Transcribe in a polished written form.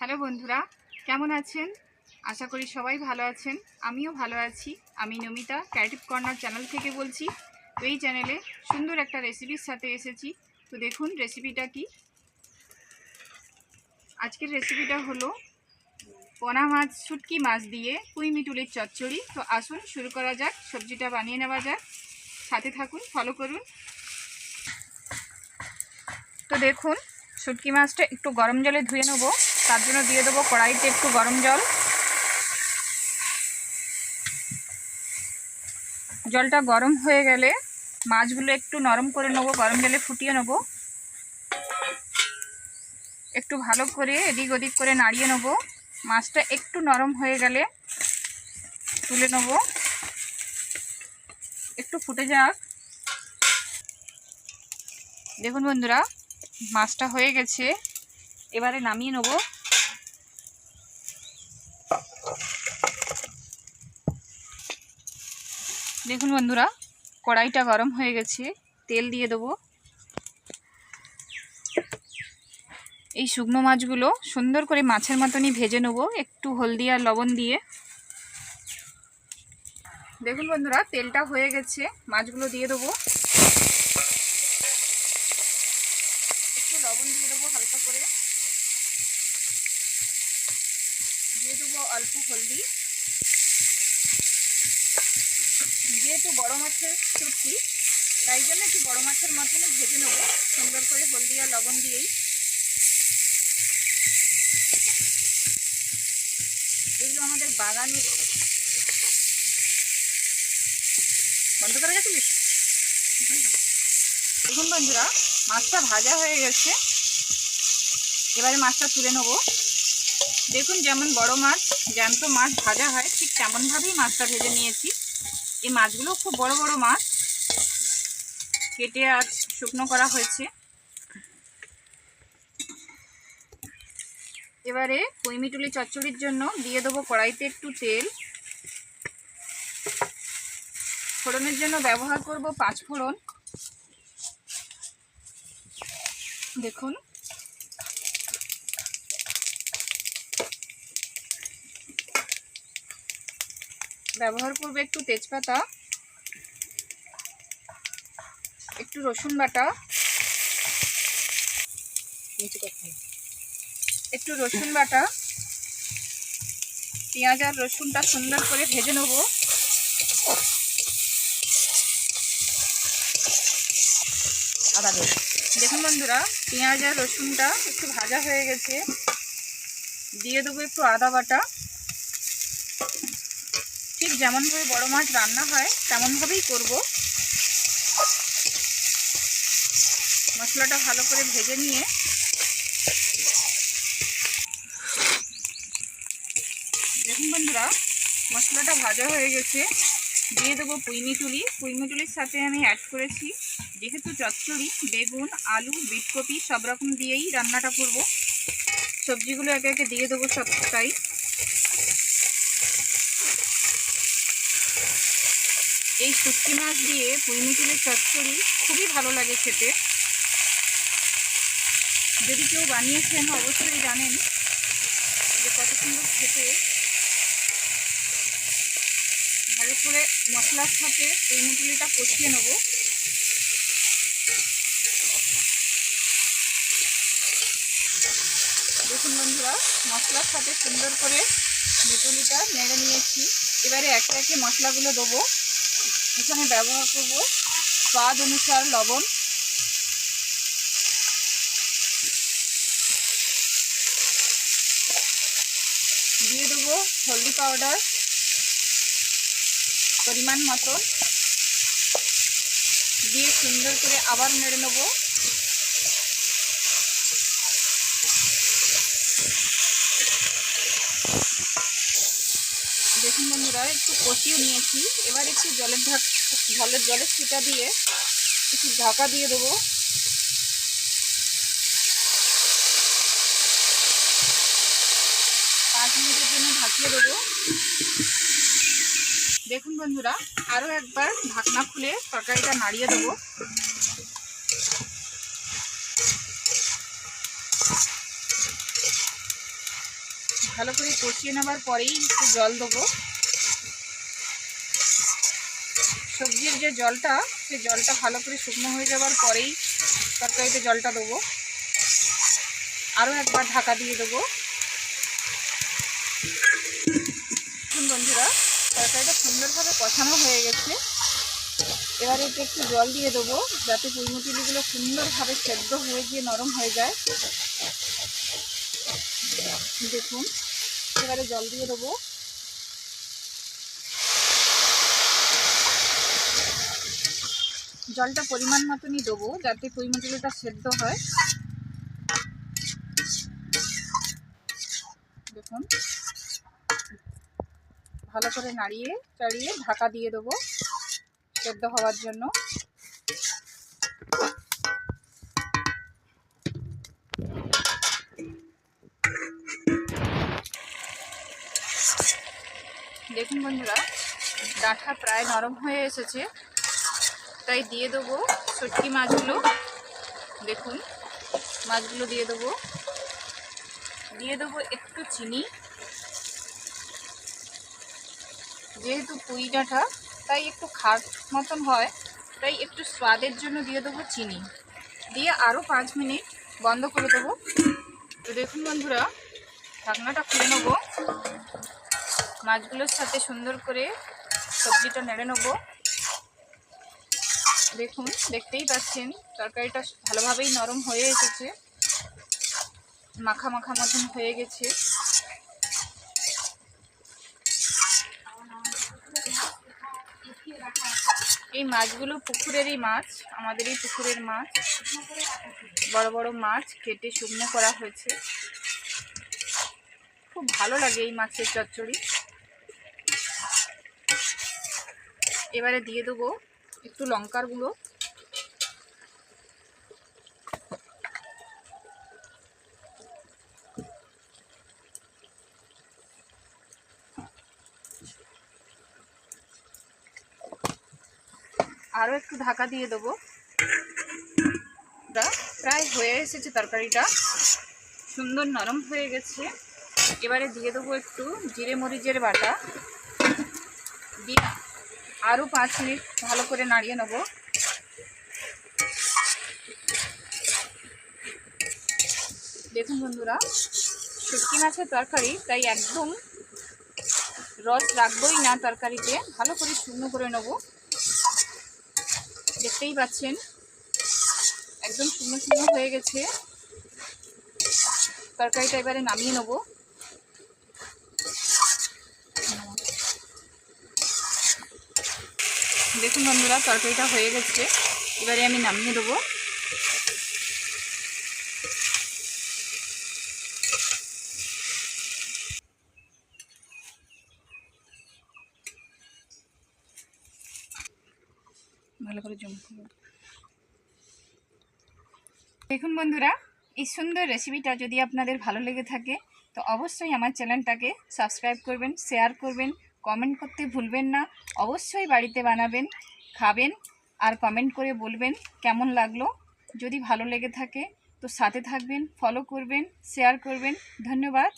Hello বন্ধুরা, কেমন আছেন? আশা করি সবাই ভালো আছেন। আমিও ভালো আছি। আমি নমিতা ক্রিয়েটিভ কর্নার চ্যানেল থেকে বলছি। তো এই চ্যানেলে সুন্দর একটা রেসিপির সাথে এসেছি। তো দেখুন রেসিপিটা কি। আজকের রেসিপিটা হলো পোনা মাছ, শুটকি মাছ দিয়ে পুঁই মিটুলির চচ্চড়ি। তো আসুন শুরু করা যাক, সবজিটা বানিয়ে নেওয়া যাক। সাথে থাকুন, ফলো করুন। তো দেখুন শুটকি মাছটা একটু গরম জলে ধুয়ে নেবো। তার জন্য দিয়ে দেবো কড়াইতে একটু গরম জল। জলটা গরম হয়ে গেলে মাছগুলো একটু নরম করে নেবো, গরম জলে ফুটিয়ে নেবো। একটু ভালো করে এদিক ওদিক করে নাড়িয়ে নেবো। মাছটা একটু নরম হয়ে গেলে তুলে নেবো। একটু ফুটে যাক। দেখুন বন্ধুরা, মাছটা হয়ে গেছে। এবারে নামিয়ে নেবো। দেখুন বন্ধুরা, কড়াইটা গরম হয়ে গেছে। তেল দিয়ে দেবো। এই শুকনো মাছগুলো সুন্দর করে মাছের মতনই ভেজে নেব, একটু হলদি আর লবণ দিয়ে। দেখুন বন্ধুরা, তেলটা হয়ে গেছে। মাছগুলো দিয়ে দেবো। একটু লবণ দিয়ে দেবো হালকা করে। দিয়ে দেবো অল্প হলদি। যেহেতু বড় মাছের শুটকি, তাই জন্য একটু বড় মাছের মতনই ভেজে নেব সুন্দর করে হলদি আর লবণ দিয়েই। এগুলো আমাদের বাগানে বন্ধ করে গেছিলিস। দেখুন বন্ধুরা, মাছটা ভাজা হয়ে গেছে। এবারে মাছটা তুলে নেব। দেখুন যেমন বড় মাছ, জ্যান্ত মাছ ভাজা হয়, ঠিক তেমনভাবেই মাছটা ভেজে নিয়েছি। এই মাছগুলো খুব বড় বড় মাছ, কেটে আর শুকনো করা হয়েছে। এবারে পুঁই মিটুলি চচ্চড়ির জন্য দিয়ে দেবো কড়াইতে একটু তেল। ফোড়নের জন্য ব্যবহার করব 5 ফোড়ন। দেখুন ব্যবহার করব একটু তেজপাতা, একটু রসুন বাটা, পেঁয়াজ আর রসুনটা সুন্দর করে ভেজে নেব। দেখুন বন্ধুরা, পেঁয়াজ আর রসুনটা একটু ভাজা হয়ে গেছে। দিয়ে দেবো একটু আদা বাটা। ঠিক যেমনভাবে বড় মাছ রান্না হয় তেমনভাবেই করব। মশলাটা ভালো করে ভেজে নিয়ে দেখুন বন্ধুরা, মশলাটা ভাজা হয়ে গেছে। দিয়ে দেবো পুঁই মিটুলি। পুঁই মিটুলির সাথে আমি অ্যাড করেছি, যেহেতু চচ্চড়ি বেগুন, আলু, বিটকপি সব রকম দিয়েই রান্নাটা করব। সবজিগুলো একে একে দিয়ে দেবো সবটাই। এই শুটকি মাছ দিয়ে পুঁই মিটুলির চচ্চড়ি খুবই ভালো লাগে খেতে। যদি কেউ বানিয়েছেন অবশ্যই জানেন যে কত সুন্দর খেতে। ভালো করে মশলার সাথে পুঁই মিটুলিটা কষিয়ে নেব। দেখুন বন্ধুরা, মশলার সাথে সুন্দর করে মিটুলিটা নেড়ে নিয়েছি। এবারে একে একে মশলাগুলো দেবো। এখানে ব্যবহার করব স্বাদ অনুসার লবণ, দিয়ে দেবো হলদি পাউডার পরিমাণ মতো, দিয়ে সুন্দর করে আবার নেড়ে নেব। দেখুন বন্ধুরা, একটু কষিয়ে নিয়েছি। এবার একটু জলের ছিটা দিয়ে একটু ঢাকা দিয়ে দেবো। 5 মিনিটের জন্য ঢাকিয়ে দেবো। দেখুন বন্ধুরা, আরও একবার ঢাকনা খুলে তরকারিটা নাড়িয়ে দেবো। ভালো করে কষিয়ে নেবার পরেই একটু জল দেবো। সবজির যে জলটা, সেই জলটা ভালো করে শুকনো হয়ে যাবার পরেই তরকারিতে জলটা দেবো। আরও একবার ঢাকা দিয়ে দেবো। বন্ধুরা, তরকারিটা সুন্দরভাবে কষানো হয়ে গেছে। এবারে একটু জল দিয়ে দেবো, যাতে পুঁইমুচিগুলো সুন্দরভাবে সেদ্ধ হয়ে গিয়ে নরম হয়ে যায়। দেখুন, এবারে জল দিয়ে দেবো। জলটা পরিমাণ মতনই দেবো, যাতে পুঁইমুচিটা সেদ্ধ হয়। দেখুন, ভালো করে নাড়িয়ে চাড়িয়ে ঢাকা দিয়ে দেবো সেদ্ধ হওয়ার জন্য। দেখুন বন্ধুরা, ডাঁটা প্রায় নরম হয়ে এসেছে, তাই দিয়ে দেবো শুটকি মাছগুলো। দেখুন, মাছগুলো দিয়ে দেবো। দিয়ে দেবো একটু চিনি, যেহেতু পুঁই ডাঁটা তাই একটু খাট মতন হয়, তাই একটু স্বাদের জন্য দিয়ে দেবো চিনি। দিয়ে আরও 5 মিনিট বন্ধ করে দেবো। তো দেখুন বন্ধুরা, ঢাকনাটা খুলে নেবো। মাছগুলোর সাথে সুন্দর করে সবজিটা নেড়ে নেবো। দেখুন, দেখতেই পাচ্ছেন তরকারিটা ভালোভাবেই নরম হয়ে এসেছে, মাখা মাখা মতন হয়ে গেছে। এই মাছগুলো পুকুরেরই মাছ, আমাদের এই পুকুরের মাছ। বড় বড় মাছ কেটে শুকনো করা হয়েছে। খুব ভালো লাগে এই মাছের চচ্চড়ি। এবারে দিয়ে দেবো একটু লঙ্কার গুঁড়ো। আরও একটু ঢাকা দিয়ে দেবো। প্রায় হয়ে এসেছে তরকারিটা, সুন্দর নরম হয়ে গেছে। এবারে দিয়ে দেবো একটু জিরে মরিচের বাটা, দিয়ে আরও 5 মিনিট ভালো করে নাড়িয়ে নেব। দেখুন বন্ধুরা, শুটকি মাছের তরকারি তাই একদম রস রাখবোই না তরকারিতে, ভালো করে শুকনো করে নেব। দেখতেই পাচ্ছেন একদম শুকনো শুকনো হয়ে গেছে তরকারিটা। এবারে নামিয়ে নেব। দেখুন বন্ধুরা, তরকারিটা হয়ে গেছে, এবারে আমি নামিয়ে দেবো। ভালো করে জম। দেখুন বন্ধুরা, এই সুন্দর রেসিপিটা যদি আপনাদের ভালো লেগে থাকে তো অবশ্যই আমার চ্যানেলটাকে সাবস্ক্রাইব করবেন, শেয়ার করবেন, কমেন্ট করতে ভুলবেন না। অবশ্যই বাড়িতে বানাবেন, খাবেন আর কমেন্ট করে বলবেন কেমন লাগলো। যদি ভালো লেগে থাকে তো সাথে থাকবেন, ফলো করবেন, শেয়ার করবেন। ধন্যবাদ।